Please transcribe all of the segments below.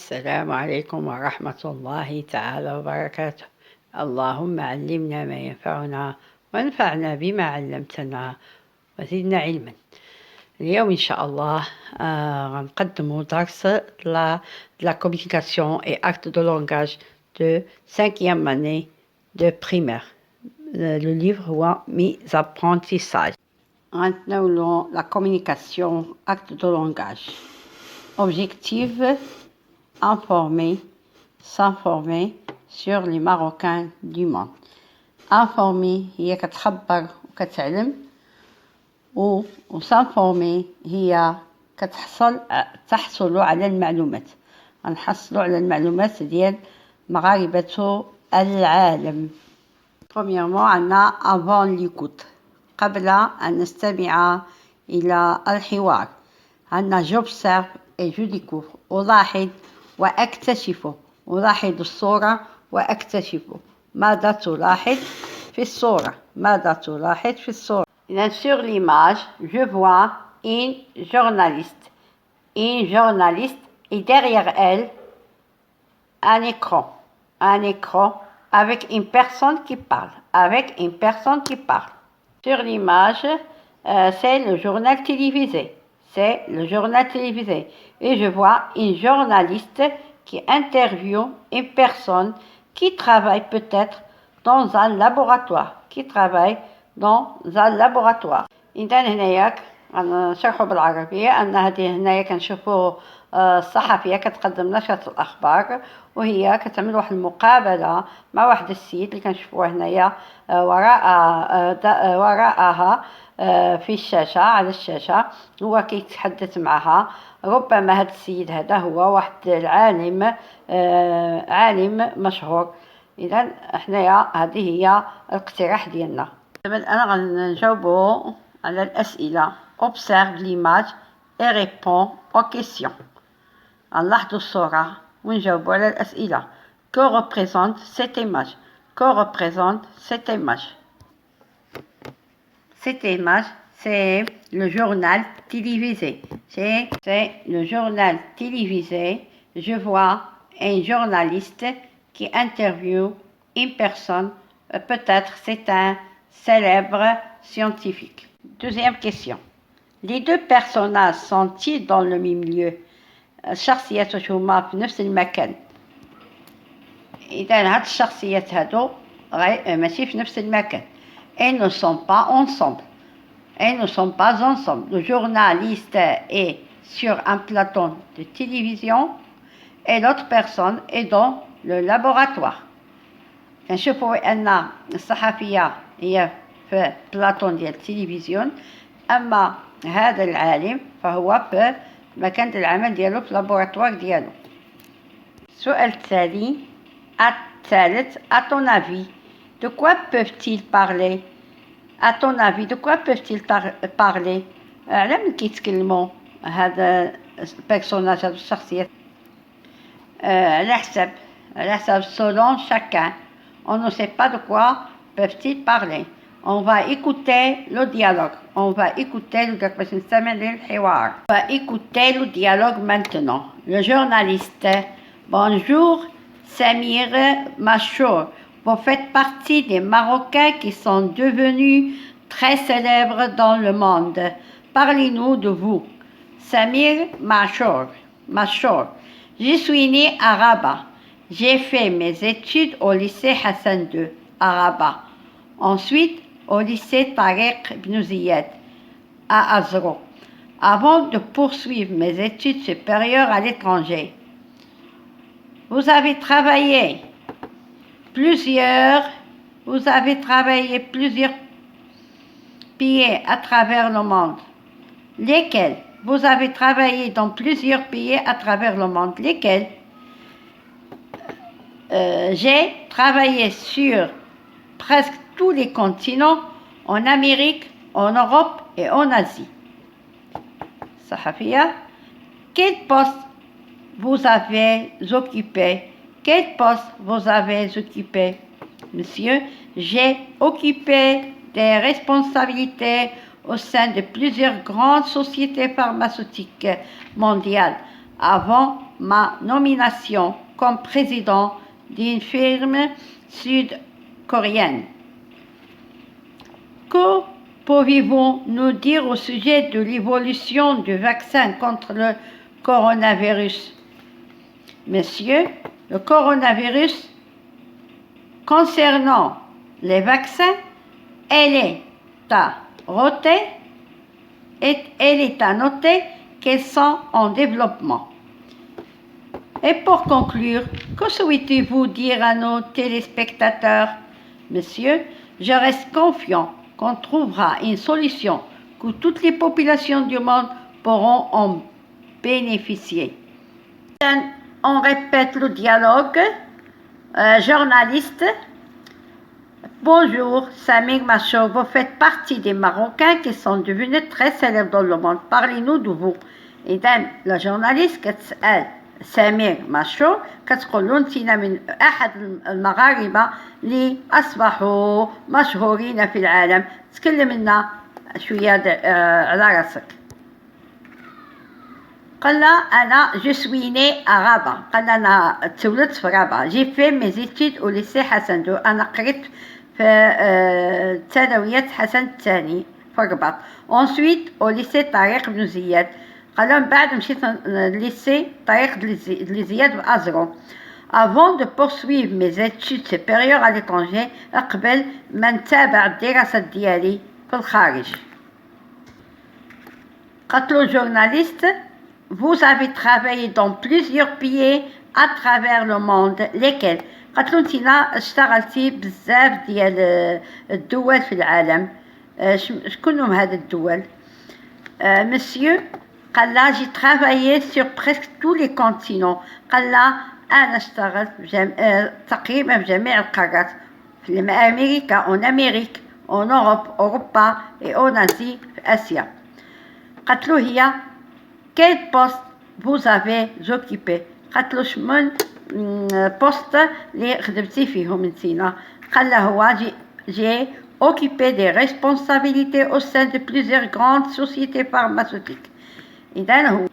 السلام عليكم ورحمة الله تعالى وبركاته. اللهم علمنا ما ينفعنا وانفعنا بما علمتنا وزدنا علما. اليوم إن شاء الله غنقدموا درس de la communication et acte de langage de 5e année de primaire. Le livre هو Mes apprentissages. غنتناولوا la communication, acte de langage. Objectif: informer, s'informer sur les Marocains du monde. Informer هي كتخبر وكتعلم، وسانفورمي هي تحصل على المعلومات. غنحصلوا على المعلومات ديال مغاربة العالم. Premièrement عندنا avant l'écoute، قبل أن نستمع إلى الحوار. عندنا j'observe et je découvre، ألاحظ وأكتشف. ألاحظ الصورة وأكتشف. ماذا تلاحظ في الصورة؟ ماذا تلاحظ في الصورة؟ إذن sur l'image, je vois une journaliste. Une journaliste et derrière elle, un écran. Un écran avec une personne qui parle. Avec une personne qui parle. Sur l'image, c'est le journal télévisé. C'est le journal télévisé. Et je vois une journaliste qui interviewe une personne qui travaille peut-être dans un laboratoire. Qui travaille dans un laboratoire. إذا هنايا غنشرحوا بالعربية أن هذه هنايا كنشوفوا الصحفية كتقدم نشرة الأخبار، وهي كتعمل واحد المقابلة مع واحد السيد اللي كنشوفوه هنايا وراءها في الشاشة، على الشاشة هو كيتحدث معها. ربما هذا السيد هذا هو واحد العالم، عالم مشهور. إذا حنايا هذه هي الاقتراح ديالنا. دابا أنا غنجاوبو على الأسئلة. observe l'image et répond aux questions. غنلاحظوا الصورة ونجاوبوا على الأسئلة. que représente cette image? que représente cette image? Cette image, c'est le journal télévisé. C'est le journal télévisé. Je vois un journaliste qui interviewe une personne, peut-être c'est un célèbre scientifique. Deuxième question. Les deux personnages sont-ils dans le même lieu؟ الشخصيات واش هما في نفس المكان؟ إذا هاد الشخصيات هادو ماشي في نفس المكان. Elles ne sont pas ensemble. Elles ne sont pas ensemble. Le journaliste est sur un plateau de télévision et l'autre personne est dans le laboratoire. كنشوفوا أن الصحفية هي في بلاطون ديال التلفزيون، أما هذا العالم فهو في مكان العمل ديالو في لابوراتوار ديالو. السؤال الثالث à ton avis de quoi peuvent-ils parler؟ à ton avis de quoi peuvent-ils parler؟ على من كيتكلموا هذا البيرسوناج، هذا الشخصيات؟ على حسب selon chacun. On ne sait pas de quoi peuvent-ils parler. On va écouter le dialogue. On va écouter le dialogue maintenant. Le journaliste. Bonjour, Samir Machour. Vous faites partie des Marocains qui sont devenus très célèbres dans le monde. Parlez-nous de vous. Samir Machour. Je suis né à Rabat. J'ai fait mes études au lycée Hassan II à Rabat. Ensuite, au lycée Tariq Ibn Ziyad à Azro, avant de poursuivre mes études supérieures à l'étranger. Vous avez travaillé plusieurs pays à travers le monde. Lesquels? Vous avez travaillé dans plusieurs pays à travers le monde. Lesquels? J'ai travaillé sur presque tous les continents, en Amérique, en Europe et en Asie. Sahafia, quel poste vous avez occupé? Quel poste vous avez occupé? Monsieur, j'ai occupé des responsabilités au sein de plusieurs grandes sociétés pharmaceutiques mondiales avant ma nomination comme président d'une firme sud-coréenne. Que pouvez-vous nous dire au sujet de l'évolution du vaccin contre le coronavirus? Monsieur, le coronavirus, concernant les vaccins, elle est à noter qu'elles sont en développement. Et pour conclure, que souhaitez-vous dire à nos téléspectateurs? Monsieur, je reste confiant qu'on trouvera une solution que toutes les populations du monde pourront en bénéficier. On répète le dialogue. Journaliste. Bonjour, Samir Macho, vous faites partie des Marocains qui sont devenus très célèbres dans le monde. Parlez-nous de vous. إذن la journaliste كتسأل سمير ماشو كتقول له انتينا من احد المغاربه اللي اصبحوا مشهورين في العالم. تكلم لنا شويه على راسك. قال لها انا جو سوي ني غابه. قال لها انا تولدت في غابه. جي في مي زيتيد او ليسي حسن دو. انا قريت في ثانويه حسن الثاني في الرباط. اونسويت او ليسي طارق بن زياد. قال لهم بعد مشيت لليسي طريق زياد بأزرو. Avant de poursuivre mes études supérieures à l'étranger, قبل ما نتابع الدراسة ديالي في الخارج. قالت له journaliste, vous avez travaillé dans plusieurs pays à travers le monde, lesquels؟ قالت له انتينا اشتغلتي بزاف ديال الدول في العالم. شكونهم هاد الدول؟ Monsieur, قال لها j'ai travaillé sur presque tous les continents. قال لها أنا اشتغلت تقريبا في جميع القارات. في أمريكا، en Amérique, en Europe, أوروبا et en Asie, في آسيا. قالت له هي quel poste vous avez occupé؟ قالت له شمن بوست اللي خدمتي فيهم انتينا؟ قال لها هو j'ai occupé des responsabilités au sein de plusieurs grandes sociétés pharmaceutiques. إذا هو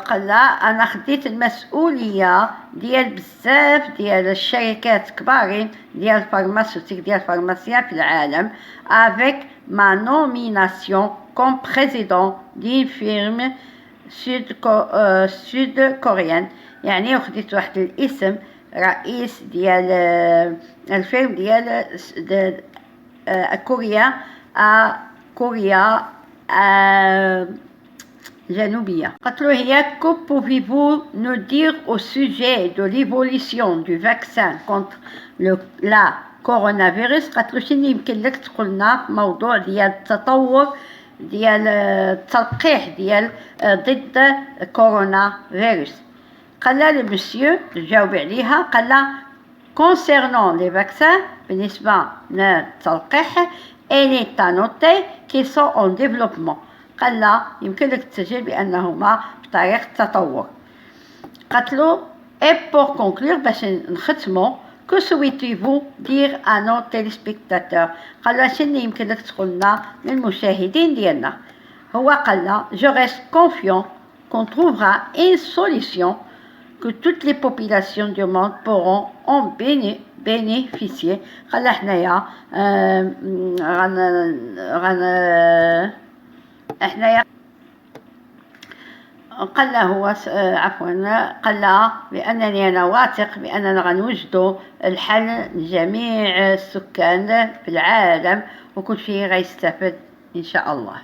قال لها أنا خديت المسؤولية ديال بزاف ديال الشركات كبارين ديال الفارماسيوتيك ديال الفارماسيا في العالم avec ma nomination comme président d'une firme sud-coréenne. يعني خديت واحد الاسم رئيس ديال الفيرم ديال كوريا كوريا جنوبية. قالت له هي que pouvez-vous nous dire au sujet de l'évolution du vaccin contre la coronavirus؟ قالت له شنو يمكن لك تقول لنا في موضوع ديال التطور ديال التلقيح ديال ضد كورونا فيروس؟ قال لها المسيو جاوب عليها قال لها concernant les vaccins بالنسبة للتلقيح elle est à noter qu'ils sont en développement. قال لا يمكن لك تسجل بأنهما بطريقة التطور. قالت له et pour conclure باش نختمو que souhaitez-vous dire à nos téléspectateurs؟ قال له شنو يمكن لك تقول لنا للمشاهدين ديالنا؟ هو قال له je reste confiant qu'on trouvera une solution que toutes les populations du monde pourront en bénéficier. قال له حنايا احنا قال له هو عفوا قال له بانني انا واثق باننا غنوجدوا الحل لجميع السكان في العالم وكل شيء غيستفد ان شاء الله.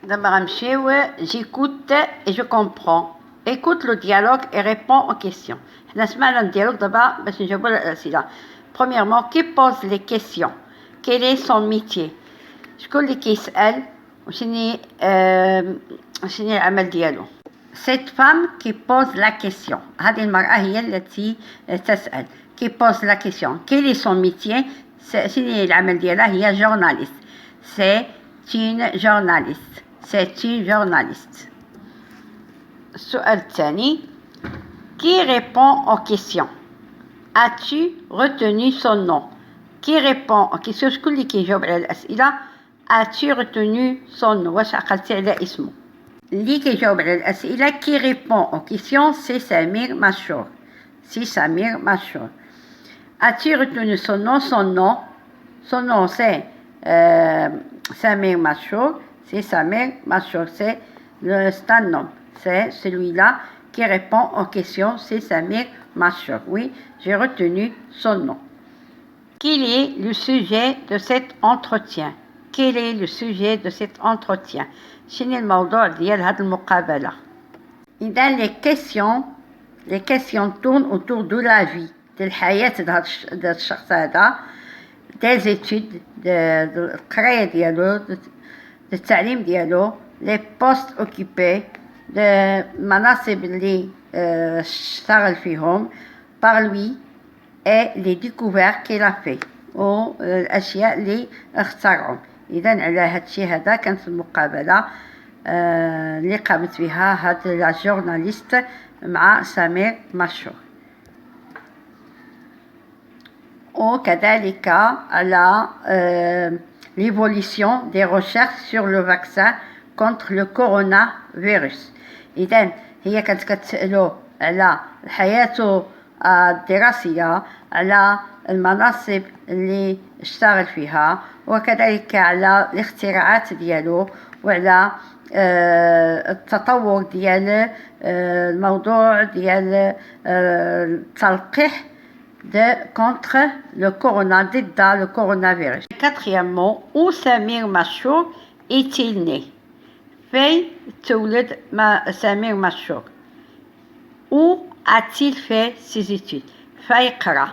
دابا غنمشيو j'écoute et je comprends. Écoute le dialogue et réponds aux questions. حنا سمعنا الديالوج دابا باش نجاوبوا على الاسئله. Premièrement, qui pose les questions? Quel est son métier? شكون اللي كيسأل؟ وشني العمل ديالو؟ Cette femme qui pose la question. هذه المرأة هي التي تسأل. Qui pose la question. Quel est son métier? شنو العمل ديالها؟ هي journaliste. C'est une journaliste. C'est une journaliste. السؤال الثاني. Qui répond aux questions? As-tu retenu son nom? Qui répond aux questions؟ شكون اللي كيجاوب على الأسئلة؟ As-tu retenu son nom؟ واش عقلتي على اسمه؟ اللي كيجاوب على الأسئلة qui répond aux questions c'est Samir Machour. C'est Samir Machour. As-tu retenu son nom? Son nom c'est Samir Machour. C'est Samir Machour. C'est un nom. C'est celui-là qui répond aux questions. C'est Samir Machour. Oui, j'ai retenu son nom. Quel est le sujet de cet entretien? Quel est le sujet de cet entretien? شنو الموضوع ديال هاد المقابلة؟ إذا les questions tournent autour de la vie ديال الحياة د هاد الشخص هذا des études القراية ديالو التعليم ديالو les postes occupés المناصب اللي اشتغل فيهم par lui et les découvertes qu'il a fait والأشياء اللي اخترعهم. إذا على هادشي هذا كانت المقابلة اللي قامت بها هاد لا جورناليست مع سمير مشهور. وكذلك على l'évolution des recherches sur le vaccin contre le coronavirus. إذا هي كانت كتسألو على حياته الدراسية، على المناصب اللي اشتغل فيها، وكذلك على الاختراعات ديالو، وعلى التطور ديال الموضوع ديال التلقيح contre le corona, ضد le coronavirus. Quatrièmement, où Samir Machour est-il né? فين تولد سمير مشهور؟ Où a-t-il fait ses études؟ فيقرأ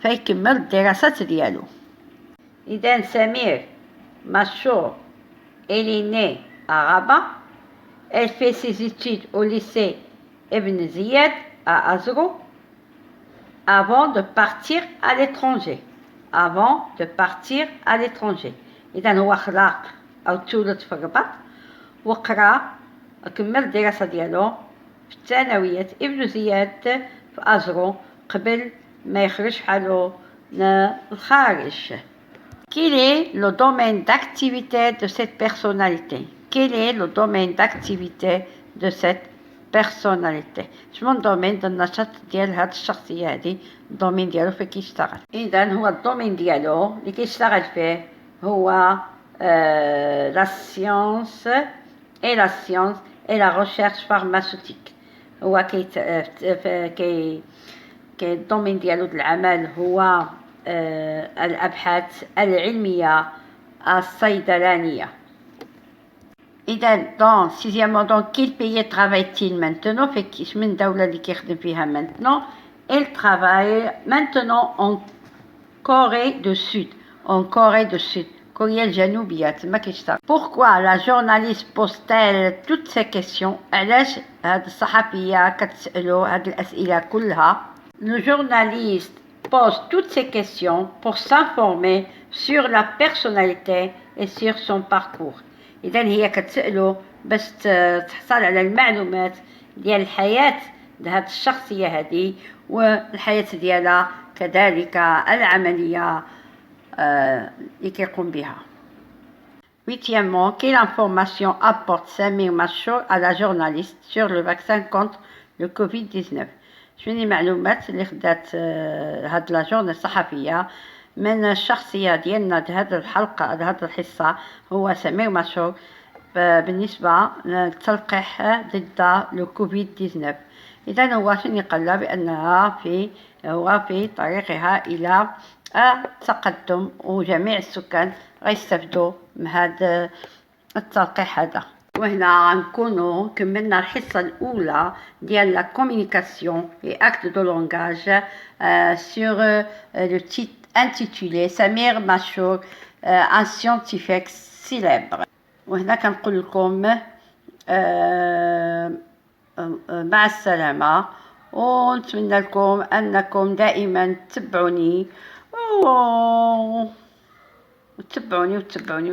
فيكمل الدراسات ديالو. إذا سمير مشهور elle est née à Rabat. Elle fait ses études au lycée Ibn Ziyad à Azrou avant de partir à l'étranger. إذا هو خلق أو تولد في الرباط وقرا كمل الدراسة ديالو في الثانوية ابن زياد في أزرو قبل ما يخرج حالو للخارج. Quel est le domaine d'activité de cette personnalité? Quel est le domaine d'activité de cette personnalité؟ شنو الدومين ديال النشاط ديال هاد الشخصية هادي؟ الدومين ديالو فين كيشتغل. إذا هو الدومين ديالو اللي كيشتغل فيه هو la science et la recherche pharmaceutique. هو كي الدومين ديالو د العمل هو الأبحاث العلمية الصيدلانية. إذا sixièmement, dans quel pays travaille-t-il maintenant؟ في من دولة اللي كيخدم فيها maintenant؟ Il travaille maintenant en Corée du Sud. كوريا الجنوبية تما كيشتغل. Pourquoi la journaliste pose-t-elle toutes ces questions؟ علاش هاد الصحفية كتسألو هاد الأسئلة كلها؟ Le journaliste pose toutes ces questions pour s'informer sur la personnalité et sur son parcours. إذا هي كتسألو باش تحصل على المعلومات ديال الحياة هاد الشخصية هادي والحياة ديالها كذلك العملية اللي كيقوم بها. Huitièmement, quelle information apporte Samir Machour à la journaliste sur le vaccin contre le Covid-19؟ شنو المعلومات اللي خدات هاد لا جورنال الصحفية من الشخصية ديالنا هاد الحلقة هاد الحصة هو سمير مشهور بالنسبة للتلقيح ضد لو كوفيد 19. إذا هو شنو يقال بأنها في طريقها إلى التقدم وجميع السكان غيستفدوا من هذا التلقيح هذا. وهنا غنكونوا كملنا الحصة الأولى ديال لا كومونيكاسيون et acte de langage sur le titre intitulé Samir Machour un scientifique célèbre. وهنا كنقول لكم مع السلامة ونتمنى لكم أنكم دائما تتبعوني وتتبعوني